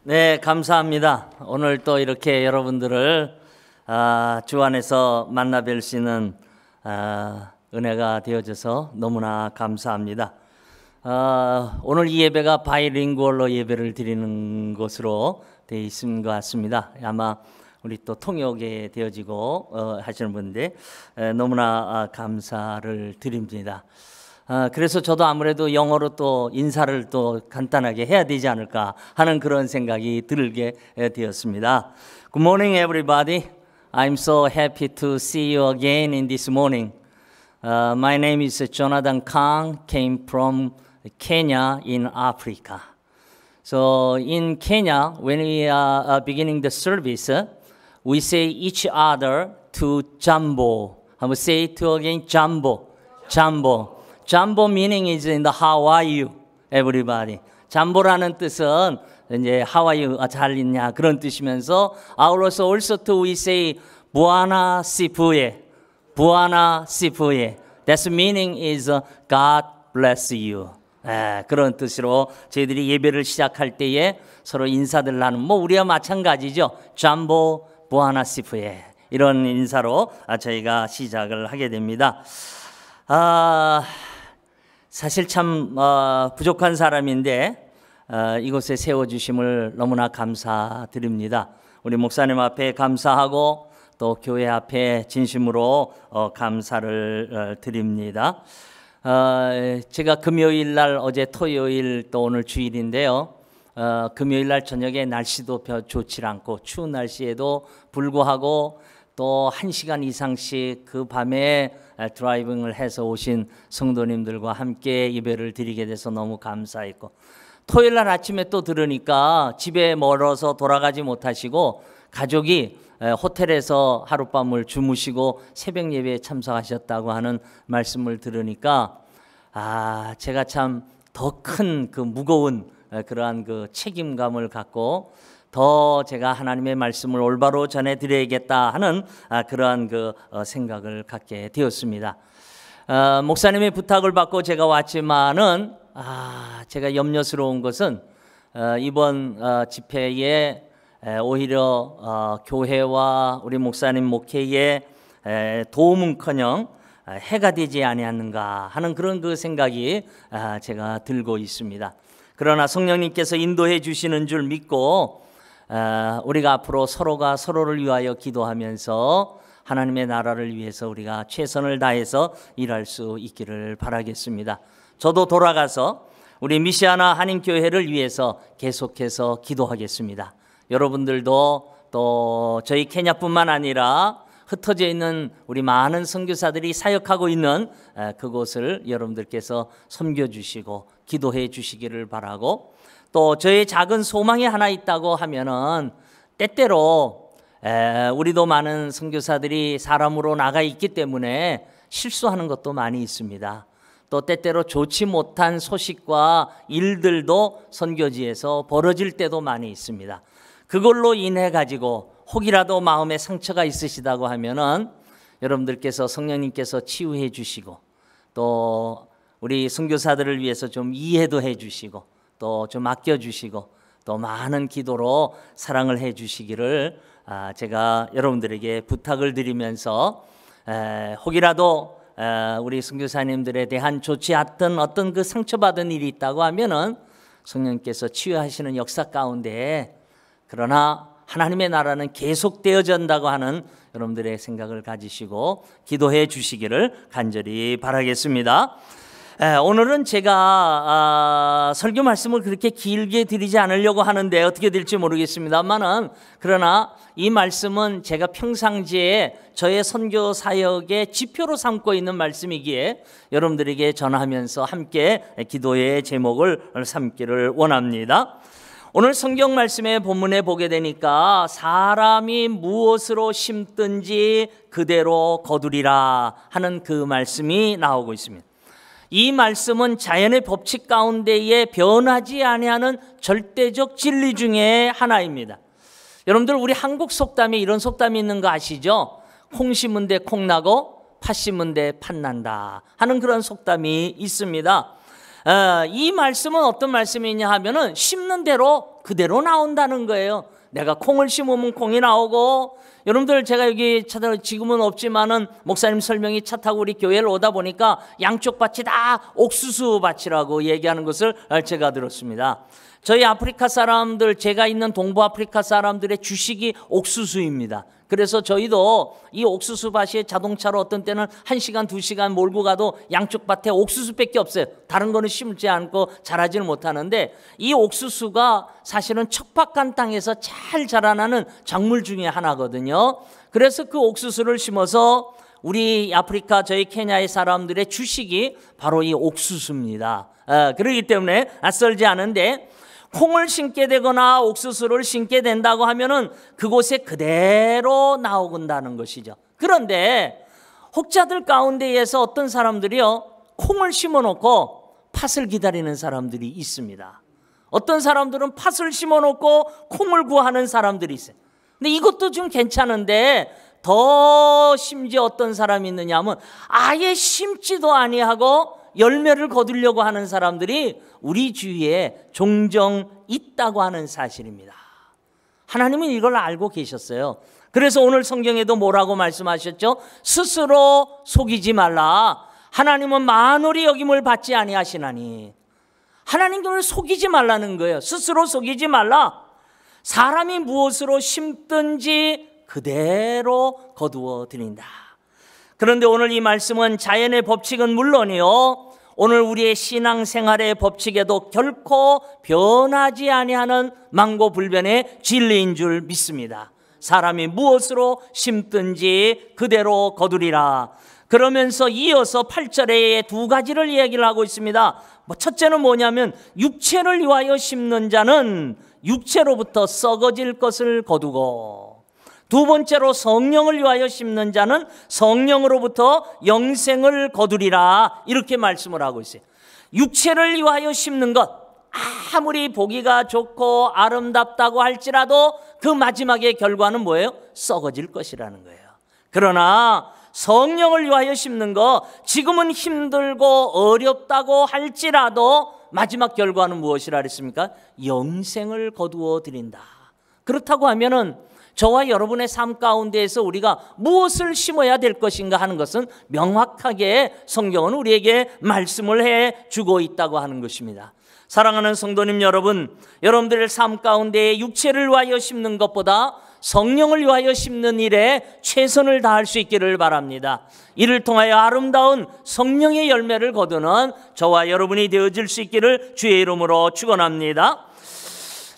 네, 감사합니다. 오늘 또 이렇게 여러분들을 주 안에서 만나 뵐 수 있는 은혜가 되어져서 너무나 감사합니다. 오늘 이 예배가 바이링구얼로 예배를 드리는 것으로 되어 있는 것 같습니다. 아마 우리 또 통역에 되어지고 하시는 분인데 너무나 감사를 드립니다. 그래서 저도 아무래도 영어로 또 인사를 또 간단하게 해야 되지 않을까 하는 그런 생각이 들게 되었습니다. Good morning, everybody. I'm so happy to see you again in this morning. My name is Jonathan Kang. Came from Kenya in Africa. So in Kenya, when we are beginning the service, we say each other to Jambo. I will say it to again, Jambo, Jambo. Jambo meaning is in the how are you, everybody. 잠보라는 뜻은 이제 how are you, 잘 있냐 그런 뜻이면서 also to we say buona sipue, buona sipue. That's meaning is God bless you. 그런 뜻으로 저희들이 예배를 시작할 때에 서로 인사들 나누는 우리와 마찬가지죠. 잠보 부하나 시프에 이런 인사로 저희가 시작을 하게 됩니다. 사실 참 부족한 사람인데 이곳에 세워주심을 너무나 감사드립니다. 우리 목사님 앞에 감사하고 또 교회 앞에 진심으로 감사를 드립니다. 제가 금요일 날 어제 토요일 또 오늘 주일인데요. 금요일 날 저녁에 날씨도 좋지 않고 추운 날씨에도 불구하고 또 1시간 이상씩 그 밤에 드라이빙을 해서 오신 성도님들과 함께 예배를 드리게 돼서 너무 감사했고, 토요일 날 아침에 또 들으니까 집에 멀어서 돌아가지 못하시고 가족이 호텔에서 하룻밤을 주무시고 새벽 예배에 참석하셨다고 하는 말씀을 들으니까 제가 참 더 큰 그 무거운 그러한 그 책임감을 갖고 더 제가 하나님의 말씀을 올바로 전해드려야겠다 하는 그러한 그 생각을 갖게 되었습니다. 목사님의 부탁을 받고 제가 왔지만은 제가 염려스러운 것은 이번 집회에 오히려 교회와 우리 목사님 목회에 도움은커녕 해가 되지 아니하는가 하는 그런 그 생각이 제가 들고 있습니다. 그러나 성령님께서 인도해 주시는 줄 믿고 우리가 앞으로 서로가 서로를 위하여 기도하면서 하나님의 나라를 위해서 우리가 최선을 다해서 일할 수 있기를 바라겠습니다. 저도 돌아가서 우리 미시아나 한인교회를 위해서 계속해서 기도하겠습니다. 여러분들도 또 저희 케냐뿐만 아니라 흩어져 있는 우리 많은 선교사들이 사역하고 있는 그곳을 여러분들께서 섬겨주시고 기도해 주시기를 바라고, 또 저의 작은 소망이 하나 있다고 하면은 때때로 우리도 많은 선교사들이 사람으로 나가 있기 때문에 실수하는 것도 많이 있습니다. 또 때때로 좋지 못한 소식과 일들도 선교지에서 벌어질 때도 많이 있습니다. 그걸로 인해 가지고 혹이라도 마음에 상처가 있으시다고 하면은 여러분들께서 성령님께서 치유해 주시고 또 우리 선교사들을 위해서 좀 이해도 해 주시고 또 좀 아껴 주시고 또 많은 기도로 사랑을 해 주시기를 제가 여러분들에게 부탁을 드리면서 혹이라도 우리 선교사님들에 대한 좋지 않던 어떤 그 상처받은 일이 있다고 하면은 성령님께서 치유하시는 역사 가운데, 그러나 하나님의 나라는 계속되어진다고 하는 여러분들의 생각을 가지시고 기도해 주시기를 간절히 바라겠습니다. 오늘은 제가 설교 말씀을 그렇게 길게 드리지 않으려고 하는데 어떻게 될지 모르겠습니다만은, 그러나 이 말씀은 제가 평상시에 저의 선교 사역의 지표로 삼고 있는 말씀이기에 여러분들에게 전하면서 함께 기도의 제목을 삼기를 원합니다. 오늘 성경 말씀의 본문에 보게 되니까 사람이 무엇으로 심든지 그대로 거두리라 하는 그 말씀이 나오고 있습니다. 이 말씀은 자연의 법칙 가운데에 변하지 아니하는 절대적 진리 중에 하나입니다. 여러분들 우리 한국 속담에 이런 속담이 있는 거 아시죠? 콩 심은 데 콩 나고 팥 심은 데 팥 난다 하는 그런 속담이 있습니다. 이 말씀은 어떤 말씀이냐 하면은 심는 대로 그대로 나온다는 거예요. 내가 콩을 심으면 콩이 나오고, 여러분들 제가 여기 지금은 없지만은 목사님 설명이 차 타고 우리 교회를 오다 보니까 양쪽 밭이 다 옥수수 밭이라고 얘기하는 것을 제가 들었습니다. 저희 아프리카 사람들, 제가 있는 동부 아프리카 사람들의 주식이 옥수수입니다. 그래서 저희도 이 옥수수 밭에 자동차로 어떤 때는 1시간, 2시간 몰고 가도 양쪽 밭에 옥수수밖에 없어요. 다른 거는 심지 않고 자라지는 못하는데, 이 옥수수가 사실은 척박한 땅에서 잘 자라나는 작물 중에 하나거든요. 그래서 그 옥수수를 심어서 우리 아프리카, 저희 케냐의 사람들의 주식이 바로 이 옥수수입니다. 그렇기 때문에 낯설지 않은데, 콩을 심게 되거나 옥수수를 심게 된다고 하면은 그곳에 그대로 나오는다는 것이죠. 그런데 혹자들 가운데에서 어떤 사람들이요, 콩을 심어놓고 팥을 기다리는 사람들이 있습니다. 어떤 사람들은 팥을 심어놓고 콩을 구하는 사람들이 있어요. 근데 이것도 좀 괜찮은데, 더 심지어 어떤 사람이 있느냐 하면 아예 심지도 아니하고 열매를 거두려고 하는 사람들이 우리 주위에 종종 있다고 하는 사실입니다. 하나님은 이걸 알고 계셨어요. 그래서 오늘 성경에도 뭐라고 말씀하셨죠? 스스로 속이지 말라. 하나님은 만홀히 여김을 받지 아니하시나니. 하나님을 속이지 말라는 거예요. 스스로 속이지 말라. 사람이 무엇으로 심든지 그대로 거두어 드린다. 그런데 오늘 이 말씀은 자연의 법칙은 물론이요, 오늘 우리의 신앙생활의 법칙에도 결코 변하지 아니하는 만고불변의 진리인 줄 믿습니다. 사람이 무엇으로 심든지 그대로 거두리라. 그러면서 이어서 8절에 두 가지를 얘기를 하고 있습니다. 첫째는 뭐냐면, 육체를 위하여 심는 자는 육체로부터 썩어질 것을 거두고, 두 번째로 성령을 위하여 심는 자는 성령으로부터 영생을 거두리라. 이렇게 말씀을 하고 있어요. 육체를 위하여 심는 것, 아무리 보기가 좋고 아름답다고 할지라도 그 마지막의 결과는 뭐예요? 썩어질 것이라는 거예요. 그러나 성령을 위하여 심는 것, 지금은 힘들고 어렵다고 할지라도 마지막 결과는 무엇이라 그랬습니까? 영생을 거두어 드린다. 그렇다고 하면은 저와 여러분의 삶 가운데에서 우리가 무엇을 심어야 될 것인가 하는 것은 명확하게 성경은 우리에게 말씀을 해주고 있다고 하는 것입니다. 사랑하는 성도님 여러분, 여러분들의 삶 가운데 육체를 위하여 심는 것보다 성령을 위하여 심는 일에 최선을 다할 수 있기를 바랍니다. 이를 통하여 아름다운 성령의 열매를 거두는 저와 여러분이 되어질 수 있기를 주의 이름으로 축원합니다.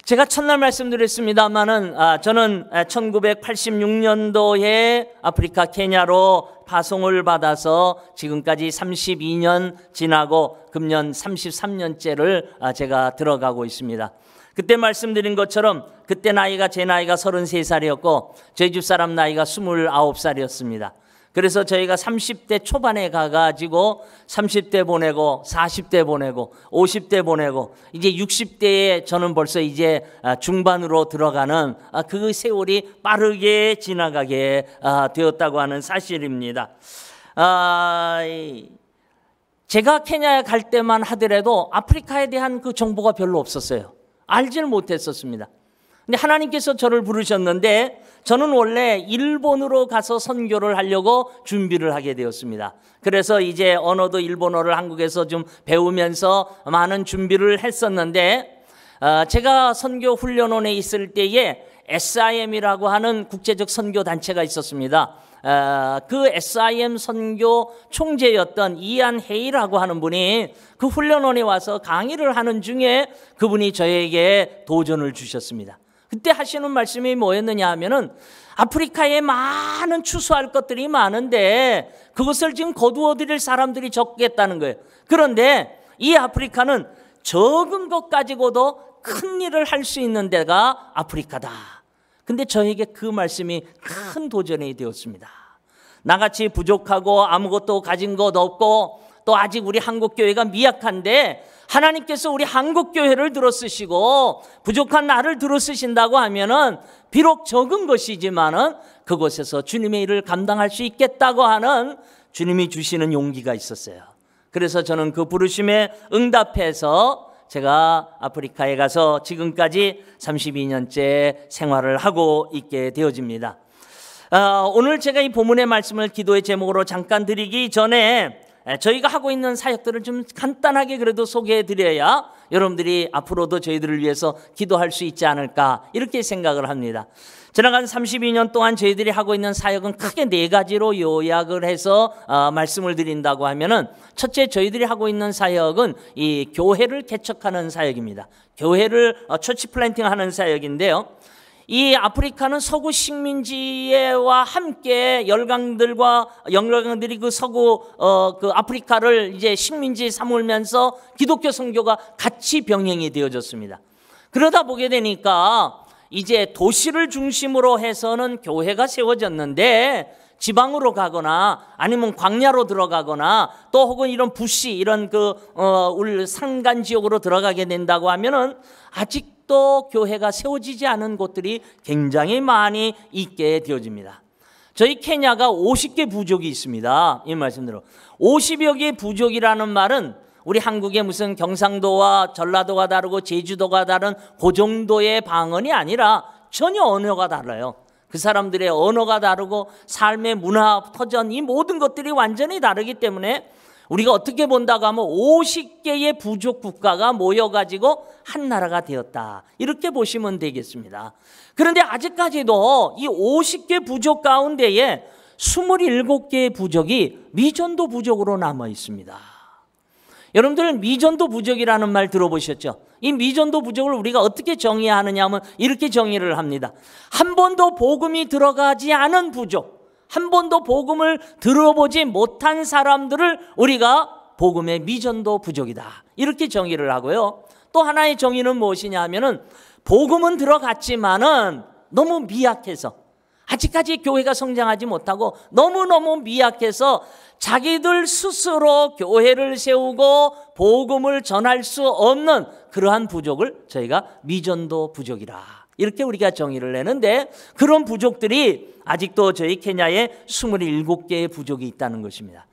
제가 첫날 말씀드렸습니다마는 저는 1986년도에 아프리카 케냐로 파송을 받아서 지금까지 32년 지나고 금년 33년째를 제가 들어가고 있습니다. 그때 말씀드린 것처럼 그때 제 나이가 33살이었고 저희 집사람 나이가 29살이었습니다. 그래서 저희가 30대 초반에 가가지고 30대 보내고 40대 보내고 50대 보내고 이제 60대에 저는 벌써 이제 중반으로 들어가는 그 세월이 빠르게 지나가게 되었다고 하는 사실입니다. 제가 케냐에 갈 때만 하더라도 아프리카에 대한 그 정보가 별로 없었어요. 알지를 못했었습니다. 근데 하나님께서 저를 부르셨는데 저는 원래 일본으로 가서 선교를 하려고 준비를 하게 되었습니다. 그래서 이제 언어도 일본어를 한국에서 좀 배우면서 많은 준비를 했었는데 제가 선교 훈련원에 있을 때에 SIM이라고 하는 국제적 선교 단체가 있었습니다. 그 SIM 선교 총재였던 이안 헤이라고 하는 분이 그 훈련원에 와서 강의를 하는 중에 그분이 저에게 도전을 주셨습니다. 그때 하시는 말씀이 뭐였느냐 하면은 아프리카에 많은 추수할 것들이 많은데 그것을 지금 거두어 드릴 사람들이 적겠다는 거예요. 그런데 이 아프리카는 적은 것 가지고도 큰 일을 할 수 있는 데가 아프리카다. 근데 저에게 그 말씀이 큰 도전이 되었습니다. 나같이 부족하고 아무것도 가진 것 없고 또 아직 우리 한국교회가 미약한데 하나님께서 우리 한국교회를 들어쓰시고 부족한 나를 들어쓰신다고 하면은 비록 적은 것이지만은 그곳에서 주님의 일을 감당할 수 있겠다고 하는 주님이 주시는 용기가 있었어요. 그래서 저는 그 부르심에 응답해서 제가 아프리카에 가서 지금까지 32년째 생활을 하고 있게 되어집니다. 오늘 제가 이 본문의 말씀을 기도의 제목으로 잠깐 드리기 전에 저희가 하고 있는 사역들을 좀 간단하게 그래도 소개해 드려야 여러분들이 앞으로도 저희들을 위해서 기도할 수 있지 않을까 이렇게 생각을 합니다. 지나간 32년 동안 저희들이 하고 있는 사역은 크게 4가지로 요약을 해서 말씀을 드린다고 하면은, 첫째, 저희들이 하고 있는 사역은 이 교회를 개척하는 사역입니다. 교회를 처치 플랜팅하는 사역인데요. 이 아프리카는 서구 식민지와 함께 영락들이 그 서구 그 아프리카를 이제 식민지 삼으면서 기독교 선교가 같이 병행이 되어졌습니다. 그러다 보게 되니까 이제 도시를 중심으로 해서는 교회가 세워졌는데, 지방으로 가거나 아니면 광야로 들어가거나 또 혹은 이런 부시 이런 우리 산간 지역으로 들어가게 된다고 하면은 아직도 교회가 세워지지 않은 곳들이 굉장히 많이 있게 되어집니다. 저희 케냐가 50개 부족이 있습니다. 이 말씀대로 50여 개의 부족이라는 말은 우리 한국의 무슨 경상도와 전라도가 다르고 제주도가 다른 그 정도의 방언이 아니라 전혀 언어가 달라요. 그 사람들의 언어가 다르고 삶의 문화, 터전, 이 모든 것들이 완전히 다르기 때문에 우리가 어떻게 본다고 하면 50개의 부족 국가가 모여가지고 한 나라가 되었다, 이렇게 보시면 되겠습니다. 그런데 아직까지도 이 50개 부족 가운데에 27개의 부족이 미전도 부족으로 남아 있습니다. 여러분들은 미전도 부족이라는 말 들어보셨죠? 이 미전도 부족을 우리가 어떻게 정의하느냐 하면 이렇게 정의를 합니다. 한 번도 복음이 들어가지 않은 부족, 한 번도 복음을 들어보지 못한 사람들을 우리가 복음의 미전도 부족이다, 이렇게 정의를 하고요. 또 하나의 정의는 무엇이냐 하면은, 복음은 들어갔지만은 너무 미약해서, 아직까지 교회가 성장하지 못하고 너무너무 미약해서 자기들 스스로 교회를 세우고 복음을 전할 수 없는 그러한 부족을 저희가 미전도 부족이라, 이렇게 우리가 정의를 내는데, 그런 부족들이 아직도 저희 케냐에 27개의 부족이 있다는 것입니다.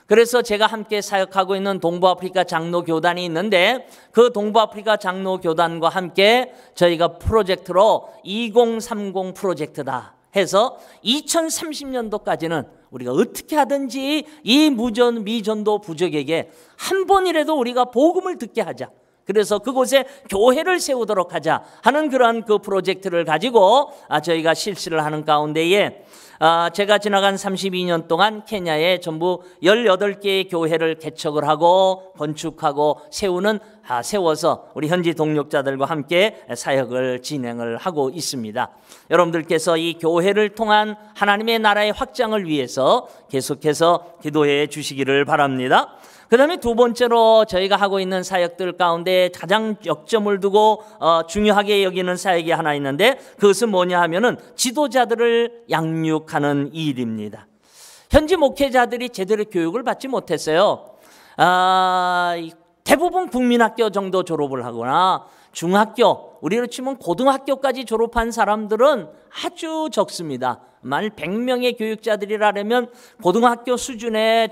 그래서 제가 함께 사역하고 있는 동부아프리카 장로교단이 있는데, 그 동부아프리카 장로교단과 함께 저희가 프로젝트로 2030 프로젝트다 해서 2030년도까지는 우리가 어떻게 하든지 이 미전도 부족에게 한 번이라도 우리가 복음을 듣게 하자, 그래서 그곳에 교회를 세우도록 하자 하는 그러한 그 프로젝트를 가지고 저희가 실시를 하는 가운데에, 제가 지나간 32년 동안 케냐에 전부 18개의 교회를 개척을 하고 건축하고 세워서 우리 현지 동력자들과 함께 사역을 진행을 하고 있습니다. 여러분들께서 이 교회를 통한 하나님의 나라의 확장을 위해서 계속해서 기도해 주시기를 바랍니다. 그 다음에 두 번째로 저희가 하고 있는 사역들 가운데 가장 역점을 두고 중요하게 여기는 사역이 하나 있는데, 그것은 뭐냐 하면은 지도자들을 양육하는 일입니다. 현지 목회자들이 제대로 교육을 받지 못했어요. 대부분 국민학교 정도 졸업을 하거나 중학교, 우리로 치면 고등학교까지 졸업한 사람들은 아주 적습니다. 만일 100명의 교육자들이라면 고등학교 수준의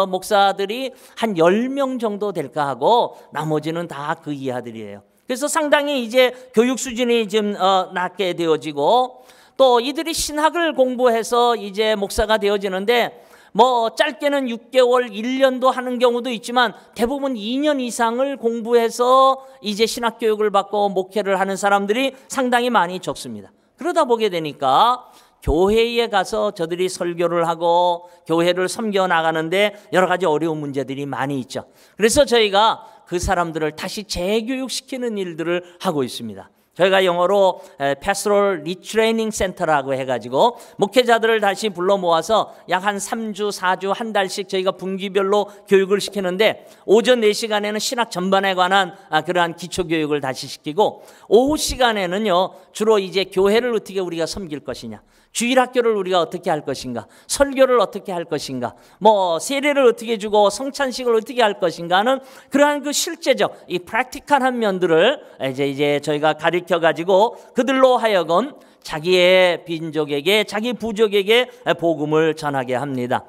목사들이 한 10명 정도 될까 하고 나머지는 다 그 이하들이에요. 그래서 상당히 이제 교육 수준이 좀 낮게 되어지고, 또 이들이 신학을 공부해서 이제 목사가 되어지는데, 뭐 짧게는 6개월, 1년도 하는 경우도 있지만 대부분 2년 이상을 공부해서 이제 신학 교육을 받고 목회를 하는 사람들이 상당히 많이 적습니다. 그러다 보게 되니까 교회에 가서 저들이 설교를 하고 교회를 섬겨 나가는데 여러 가지 어려운 문제들이 많이 있죠. 그래서 저희가 그 사람들을 다시 재교육시키는 일들을 하고 있습니다. 저희가 영어로 Pastoral Retraining Center라고 해가지고 목회자들을 다시 불러 모아서 약 한 3주, 4주, 한 달씩 저희가 분기별로 교육을 시키는데, 오전 4시간에는 신학 전반에 관한 그러한 기초교육을 다시 시키고, 오후 시간에는요 주로 이제 교회를 어떻게 우리가 섬길 것이냐, 주일학교를 우리가 어떻게 할 것인가, 설교를 어떻게 할 것인가, 뭐 세례를 어떻게 주고 성찬식을 어떻게 할 것인가는 그러한 그 실제적 이 프랙티컬한 면들을 이제 저희가 가르쳐 가지고 그들로 하여금 자기의 빈족에게, 자기 부족에게 복음을 전하게 합니다.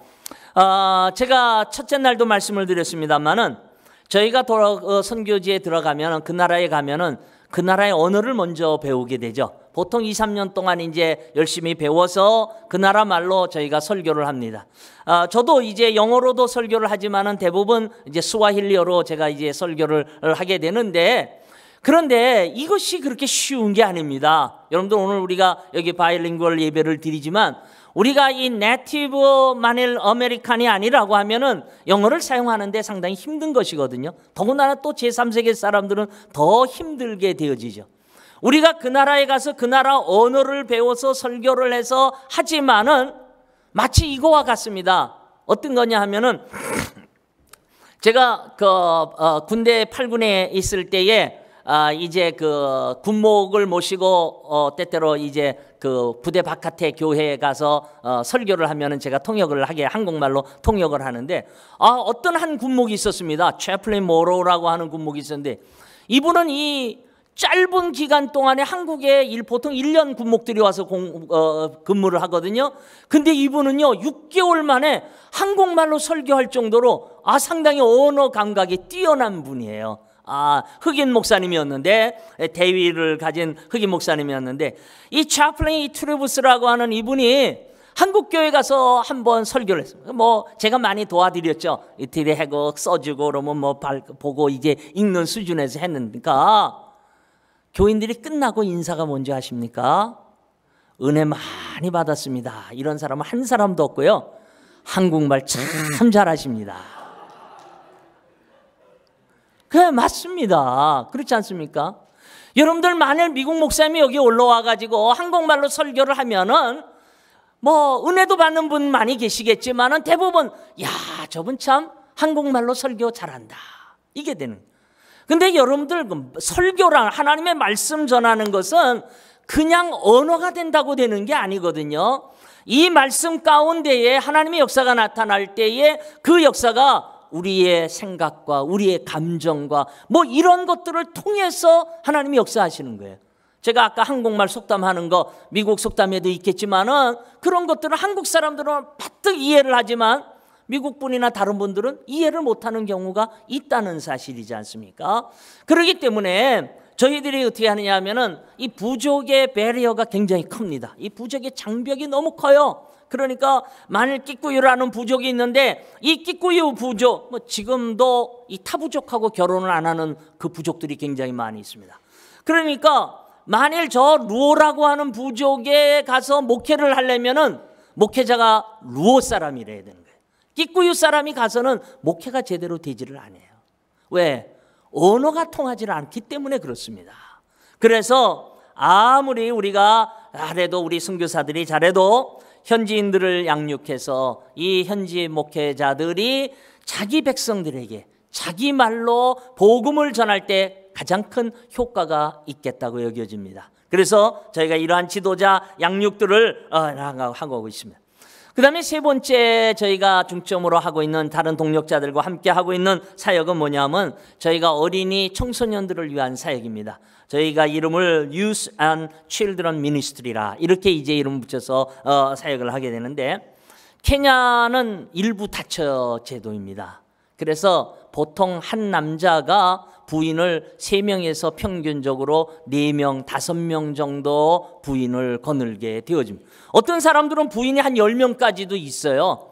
제가 첫째 날도 말씀을 드렸습니다만은 저희가 선교지에 들어가면 그 나라에 가면은 그 나라의 언어를 먼저 배우게 되죠. 보통 2, 3년 동안 이제 열심히 배워서 그 나라 말로 저희가 설교를 합니다. 저도 이제 영어로도 설교를 하지만은 대부분 이제 스와힐리어로 제가 이제 설교를 하게 되는데, 그런데 이것이 그렇게 쉬운 게 아닙니다. 여러분들 오늘 우리가 여기 바이링구얼 예배를 드리지만 우리가 이 네이티브 만일 아메리칸이 아니라고 하면은 영어를 사용하는데 상당히 힘든 것이거든요. 더군다나 또 제3세계 사람들은 더 힘들게 되어지죠. 우리가 그 나라에 가서 그 나라 언어를 배워서 설교를 해서 하지만은 마치 이거와 같습니다. 어떤 거냐 하면은 제가 군대 8군에 있을 때에 이제 그 군목을 모시고 때때로 이제 그 부대 바깥에 교회에 가서 설교를 하면은 제가 통역을 하게 한국말로 통역을 하는데 어떤 한 군목이 있었습니다. 채플린 모로라고 하는 군목이 있었는데 이분은 이 짧은 기간 동안에 한국에 보통 1년 군목들이 와서 근무를 하거든요. 근데 이분은요 6개월 만에 한국말로 설교할 정도로 상당히 언어 감각이 뛰어난 분이에요. 흑인 목사님이었는데, 대위를 가진 흑인 목사님이었는데, 이 차플린 트레부스라고 하는 이분이 한국 교회 가서 한번 설교를 했습니다. 뭐 제가 많이 도와드렸죠. 이태리 해곡 써주고 그러면 뭐 보고 이제 읽는 수준에서 했는데가 교인들이 끝나고 인사가 뭔지 아십니까? 은혜 많이 받았습니다. 이런 사람은 한 사람도 없고요. 한국말 참 잘하십니다. 그래, 맞습니다. 그렇지 않습니까? 여러분들 만일 미국 목사님이 여기 올라와가지고 한국말로 설교를 하면은 뭐 은혜도 받는 분 많이 계시겠지만은 대부분 저분 참 한국말로 설교 잘한다 이게 되는. 근데 여러분들 설교랑 하나님의 말씀 전하는 것은 그냥 언어가 된다고 되는 게 아니거든요. 이 말씀 가운데에 하나님의 역사가 나타날 때에 그 역사가 우리의 생각과 우리의 감정과 뭐 이런 것들을 통해서 하나님이 역사하시는 거예요. 제가 아까 한국말 속담하는 거 미국 속담에도 있겠지만은 그런 것들은 한국 사람들은 바뜩 이해를 하지만 미국 분이나 다른 분들은 이해를 못하는 경우가 있다는 사실이지 않습니까? 그렇기 때문에 저희들이 어떻게 하느냐 하면은 이 부족의 배리어가 굉장히 큽니다. 이 부족의 장벽이 너무 커요. 그러니까 만일 끼꾸유라는 부족이 있는데 이 끼꾸유 부족, 뭐 지금도 이 타부족하고 결혼을 안 하는 그 부족들이 굉장히 많이 있습니다. 그러니까 만일 저 루오라고 하는 부족에 가서 목회를 하려면은 목회자가 루오 사람이래야 되는 거예요. 끼꾸유 사람이 가서는 목회가 제대로 되지를 않아요. 왜? 언어가 통하지 않기 때문에 그렇습니다. 그래서 아무리 우리가 잘해도 우리 선교사들이 잘해도 현지인들을 양육해서 이 현지 목회자들이 자기 백성들에게 자기 말로 복음을 전할 때 가장 큰 효과가 있겠다고 여겨집니다. 그래서 저희가 이러한 지도자 양육들을 하고 있습니다. 그 다음에 세 번째 저희가 중점으로 하고 있는 다른 동력자들과 함께 하고 있는 사역은 뭐냐면 저희가 어린이 청소년들을 위한 사역입니다. 저희가 이름을 Youth and Children Ministry라 이렇게 이제 이름 붙여서 사역을 하게 되는데 케냐는 일부 다처 제도입니다. 그래서 보통 한 남자가 부인을 3명에서 평균적으로 4명, 5명 정도 부인을 거느리게 되어집니다. 어떤 사람들은 부인이 한 10명까지도 있어요.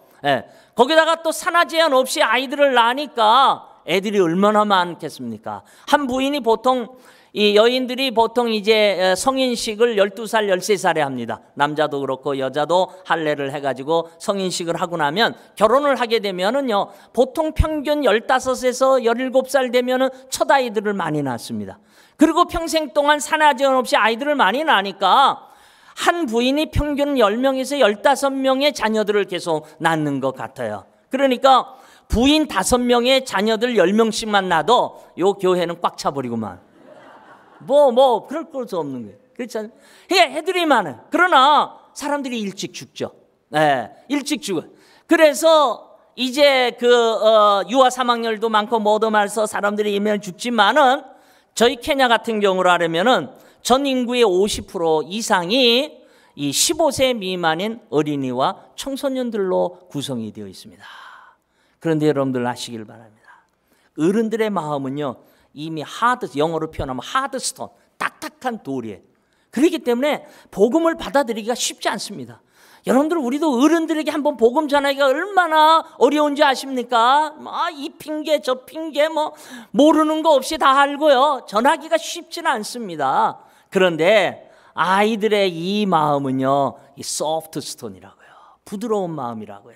거기다가 또 산하 제한 없이 아이들을 낳으니까 애들이 얼마나 많겠습니까? 한 부인이 보통 이 여인들이 보통 이제 성인식을 12살, 13살에 합니다. 남자도 그렇고 여자도 할례를 해가지고 성인식을 하고 나면 결혼을 하게 되면은요, 보통 평균 15에서 17살 되면은 첫 아이들을 많이 낳습니다. 그리고 평생 동안 산하 제한 없이 아이들을 많이 낳으니까 한 부인이 평균 10명에서 15명의 자녀들을 계속 낳는 것 같아요. 그러니까 부인 5명의 자녀들 10명씩만 낳아도 요 교회는 꽉 차버리고만. 그럴 것도 없는 거예요. 그렇지 않아요? 애들이 많아요. 그러나 사람들이 일찍 죽죠. 일찍 죽어요. 그래서 이제 유아 사망률도 많고 뭐도 많아서 사람들이 이면 죽지만은 저희 케냐 같은 경우로 하려면은 전 인구의 50% 이상이 이 15세 미만인 어린이와 청소년들로 구성이 되어 있습니다. 그런데 여러분들 아시길 바랍니다. 어른들의 마음은요, 이미 영어로 표현하면 하드스톤, 딱딱한 돌이에요. 그렇기 때문에 복음을 받아들이기가 쉽지 않습니다. 여러분들, 우리도 어른들에게 한번 복음 전하기가 얼마나 어려운지 아십니까? 이 핑계 저 핑계 모르는 거 없이 다 알고요, 전하기가 쉽지는 않습니다. 그런데 아이들의 이 마음은요, 이 소프트 스톤이라고요, 부드러운 마음이라고요.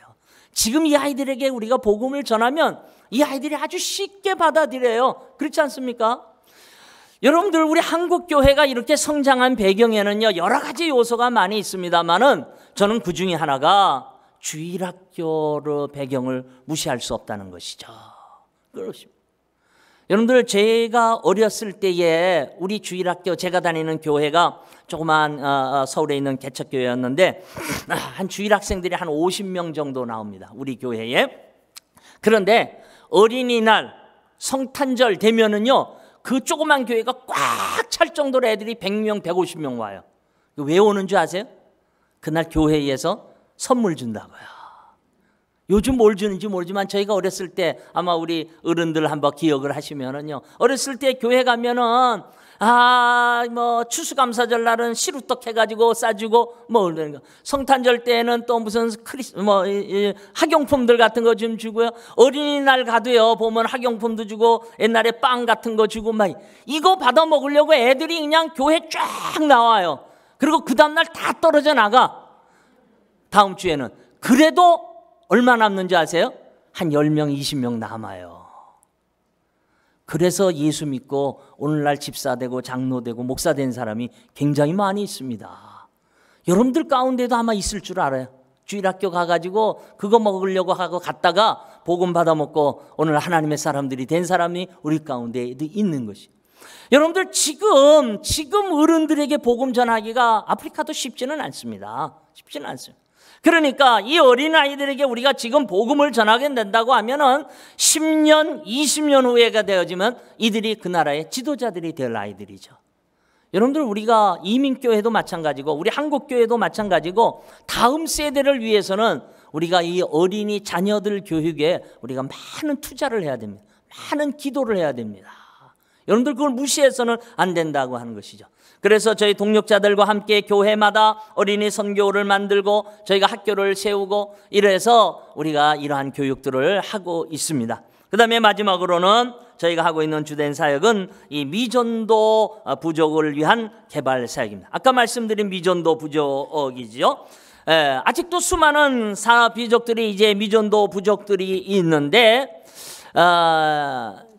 지금 이 아이들에게 우리가 복음을 전하면 이 아이들이 아주 쉽게 받아들여요. 그렇지 않습니까? 여러분들, 우리 한국 교회가 이렇게 성장한 배경에는요, 여러 가지 요소가 많이 있습니다만은 저는 그 중에 하나가 주일학교의 배경을 무시할 수 없다는 것이죠. 그렇습니다. 여러분들, 제가 어렸을 때에 우리 주일학교, 제가 다니는 교회가 조그만 서울에 있는 개척교회였는데 한 주일학생들이 한 50명 정도 나옵니다, 우리 교회에. 그런데 어린이날, 성탄절 되면은요, 그 조그만 교회가 꽉 찰 정도로 애들이 100명, 150명 와요. 왜 오는 줄 아세요? 그날 교회에서 선물 준다고요. 요즘 뭘 주는지 모르지만 저희가 어렸을 때, 아마 우리 어른들 한번 기억을 하시면은요, 어렸을 때 교회 가면은 추수감사절 날은 시루떡 해가지고 싸주고 그러는 거. 성탄절 때는 또 무슨 학용품들 같은 거 좀 주고요. 어린이날 가도요, 보면 학용품도 주고 옛날에 빵 같은 거 주고 이거 받아 먹으려고 애들이 그냥 교회 쫙 나와요. 그리고 그 다음날 다 떨어져 나가. 다음 주에는. 그래도 얼마 남는지 아세요? 한 10명, 20명 남아요. 그래서 예수 믿고 오늘날 집사되고 장로되고 목사된 사람이 굉장히 많이 있습니다. 여러분들 가운데도 아마 있을 줄 알아요. 주일학교 가가지고 그거 먹으려고 하고 갔다가 복음 받아 먹고 오늘 하나님의 사람들이 된 사람이 우리 가운데에도 있는 것이. 여러분들, 지금 어른들에게 복음 전하기가 아프리카도 쉽지는 않습니다. 쉽지는 않습니다. 그러니까 이 어린아이들에게 우리가 지금 복음을 전하게 된다고 하면은 10년, 20년 후에가 되어지면 이들이 그 나라의 지도자들이 될 아이들이죠. 여러분들, 우리가 이민교회도 마찬가지고 우리 한국교회도 마찬가지고 다음 세대를 위해서는 우리가 이 어린이 자녀들 교육에 우리가 많은 투자를 해야 됩니다. 많은 기도를 해야 됩니다. 여러분들, 그걸 무시해서는 안 된다고 하는 것이죠. 그래서 저희 동력자들과 함께 교회마다 어린이 선교를 만들고 저희가 학교를 세우고 이래서 우리가 이러한 교육들을 하고 있습니다. 그 다음에 마지막으로는 저희가 하고 있는 주된 사역은 이 미전도 부족을 위한 개발 사역입니다. 아까 말씀드린 미전도 부족이죠. 아직도 수많은 산업비족들이 이제 미전도 부족들이 있는데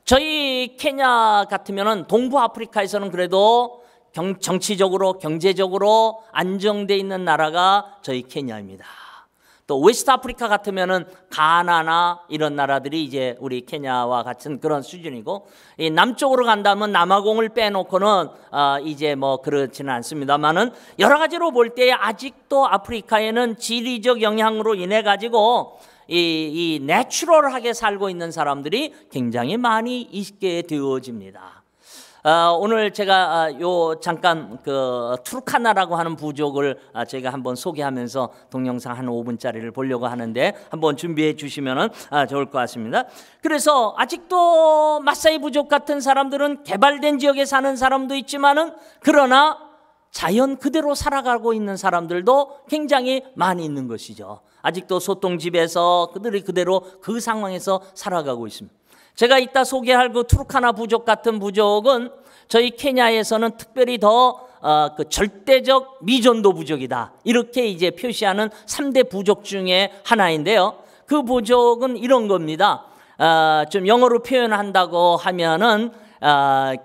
저희 케냐 같으면은 동부 아프리카에서는 그래도 정치적으로 경제적으로 안정돼 있는 나라가 저희 케냐입니다. 또 웨스트 아프리카 같으면은 가나나 이런 나라들이 이제 우리 케냐와 같은 그런 수준이고, 이 남쪽으로 간다면 남아공을 빼놓고는 이제 그렇지는 않습니다만은 여러 가지로 볼 때 아직도 아프리카에는 지리적 영향으로 인해 가지고 이 내추럴하게 살고 있는 사람들이 굉장히 많이 있게 되어집니다. 오늘 제가 잠깐 그 투르카나라고 하는 부족을 제가 한번 소개하면서 동영상 한 5분짜리를 보려고 하는데 한번 준비해 주시면 좋을 것 같습니다. 그래서 아직도 마사이 부족 같은 사람들은 개발된 지역에 사는 사람도 있지만은 그러나 자연 그대로 살아가고 있는 사람들도 굉장히 많이 있는 것이죠. 아직도 소똥집에서 그들이 그대로 그 상황에서 살아가고 있습니다. 제가 이따 소개할 그 투르카나 부족 같은 부족은 저희 케냐에서는 특별히 더 그 절대적 미전도 부족이다, 이렇게 이제 표시하는 3대 부족 중에 하나인데요. 그 부족은 이런 겁니다. 좀 영어로 표현한다고 하면은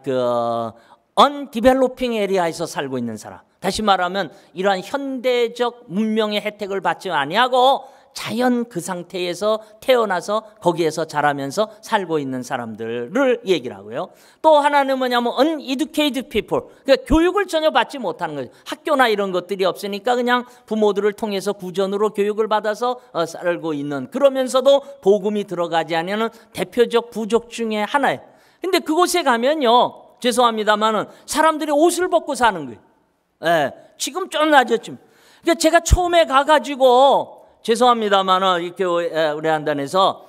그 undeveloping area에서 살고 있는 사람. 다시 말하면 이러한 현대적 문명의 혜택을 받지 아니하고 자연 그 상태에서 태어나서 거기에서 자라면서 살고 있는 사람들을 얘기를 하고요. 또 하나는 뭐냐면 uneducated people, 그러니까 교육을 전혀 받지 못하는 거죠. 학교나 이런 것들이 없으니까 그냥 부모들을 통해서 구전으로 교육을 받아서 살고 있는, 그러면서도 복음이 들어가지 않는 대표적 부족 중에 하나예요. 근데 그곳에 가면요, 죄송합니다만은 사람들이 옷을 벗고 사는 거예요. 예, 지금 좀 낮았지만. 그러니까 제가 처음에 가가지고 죄송합니다만은 이 교회 우리 한단에서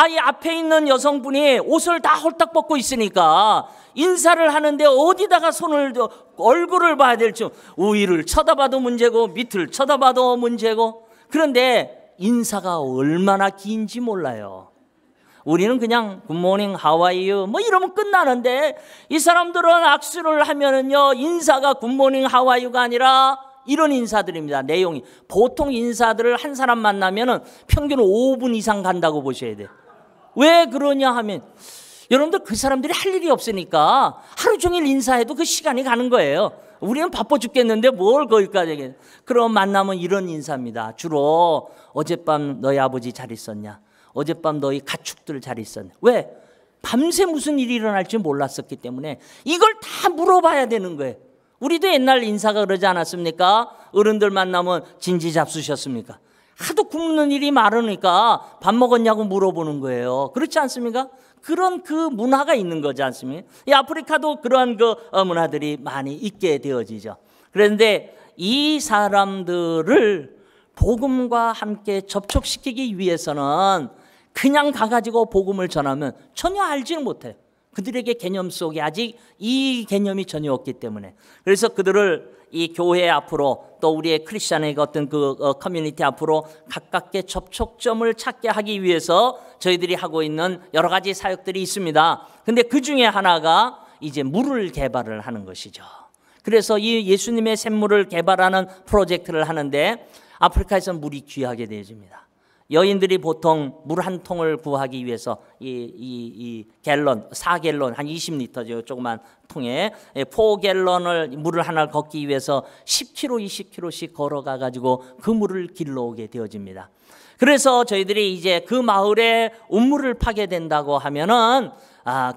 이 앞에 있는 여성분이 옷을 다 홀딱 벗고 있으니까 인사를 하는데 어디다가 손을 얼굴을 봐야 될지, 위를 쳐다봐도 문제고 밑을 쳐다봐도 문제고. 그런데 인사가 얼마나 긴지 몰라요. 우리는 그냥 굿모닝 하와이유 뭐 이러면 끝나는데, 이 사람들은 악수를 하면은요 인사가 굿모닝 하와이유가 아니라 이런 인사들입니다. 내용이 보통 인사들을 한 사람 만나면은 평균 5분 이상 간다고 보셔야 돼요. 왜 그러냐 하면, 여러분들 그 사람들이 할 일이 없으니까 하루 종일 인사해도 그 시간이 가는 거예요. 우리는 바빠 죽겠는데 뭘 거기까지. 그럼 만나면 이런 인사입니다. 주로 어젯밤 너희 아버지 잘 있었냐, 어젯밤 너희 가축들 잘 있었냐. 왜? 밤새 무슨 일이 일어날지 몰랐었기 때문에 이걸 다 물어봐야 되는 거예요. 우리도 옛날 인사가 그러지 않았습니까? 어른들 만나면 진지 잡수셨습니까? 하도 굶는 일이 많으니까 밥 먹었냐고 물어보는 거예요. 그렇지 않습니까? 그런 그 문화가 있는 거지 않습니까? 이 아프리카도 그러한 그 문화들이 많이 있게 되어지죠. 그런데 이 사람들을 복음과 함께 접촉시키기 위해서는 그냥 가가지고 복음을 전하면 전혀 알지는 못해요. 그들에게 개념 속에 아직 이 개념이 전혀 없기 때문에. 그래서 그들을 이 교회 앞으로, 또 우리의 크리스천의 어떤 그 커뮤니티 앞으로 가깝게 접촉점을 찾게 하기 위해서 저희들이 하고 있는 여러 가지 사역들이 있습니다. 근데 그 중에 하나가 이제 물을 개발을 하는 것이죠. 그래서 이 예수님의 샘물을 개발하는 프로젝트를 하는데, 아프리카에서는 물이 귀하게 되어집니다. 여인들이 보통 물 한 통을 구하기 위해서 이 갤런, 4갤런, 한 20리터죠. 조그만 통에 4갤런을 물을 하나 걷기 위해서 10km, 20km씩 걸어가 가지고 그 물을 길러오게 되어집니다. 그래서 저희들이 이제 그 마을에 운물을 파게 된다고 하면은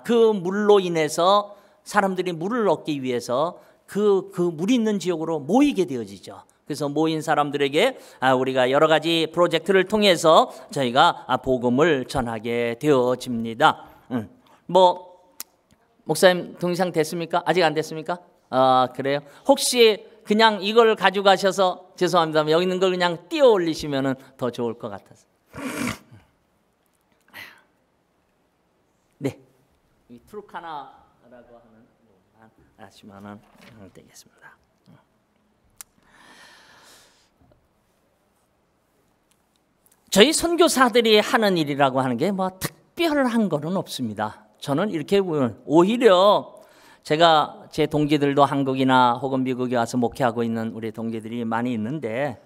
그 물로 인해서 사람들이 물을 얻기 위해서 그 물 있는 지역으로 모이게 되어지죠. 그래서 모인 사람들에게 우리가 여러 가지 프로젝트를 통해서 저희가 복음을 전하게 되어집니다. 목사님 동영상 됐습니까? 아직 안 됐습니까? 그래요? 혹시 그냥 이걸 가지고 가셔서, 죄송합니다, 여기 있는 걸 그냥 띄워 올리시면 더 좋을 것 같아서. 네, 이 트루카나라고 하는 아시면은 되겠습니다. 저희 선교사들이 하는 일이라고 하는 게 뭐 특별한 거는 없습니다. 저는 이렇게 보면, 오히려 제가 제 동기들도 한국이나 혹은 미국에 와서 목회하고 있는 우리 동기들이 많이 있는데,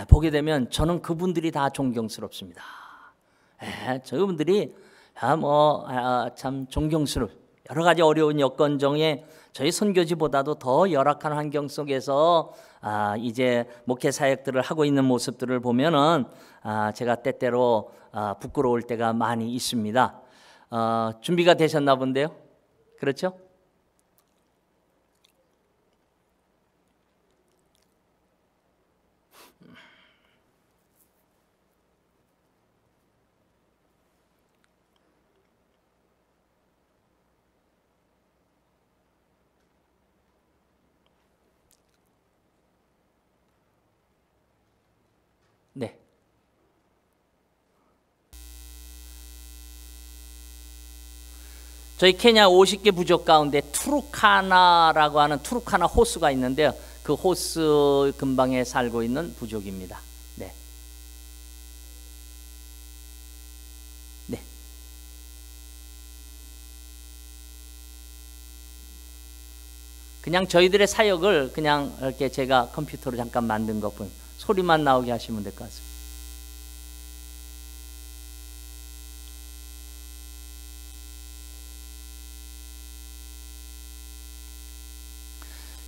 보게 되면 저는 그분들이 다 존경스럽습니다. 저분들이 참 존경스러워. 여러 가지 어려운 여건 중에 저희 선교지보다도 더 열악한 환경 속에서 이제 목회 사역들을 하고 있는 모습들을 보면은 제가 때때로 부끄러울 때가 많이 있습니다. 준비가 되셨나 본데요? 그렇죠? 네. 저희 케냐 50개 부족 가운데 투루카나라고 하는 투루카나 호수가 있는데요. 그 호수 근방에 살고 있는 부족입니다. 네. 네. 그냥 저희들의 사역을 그냥 이렇게 제가 컴퓨터로 잠깐 만든 것뿐, 소리만 나오게 하시면 될 것 같습니다.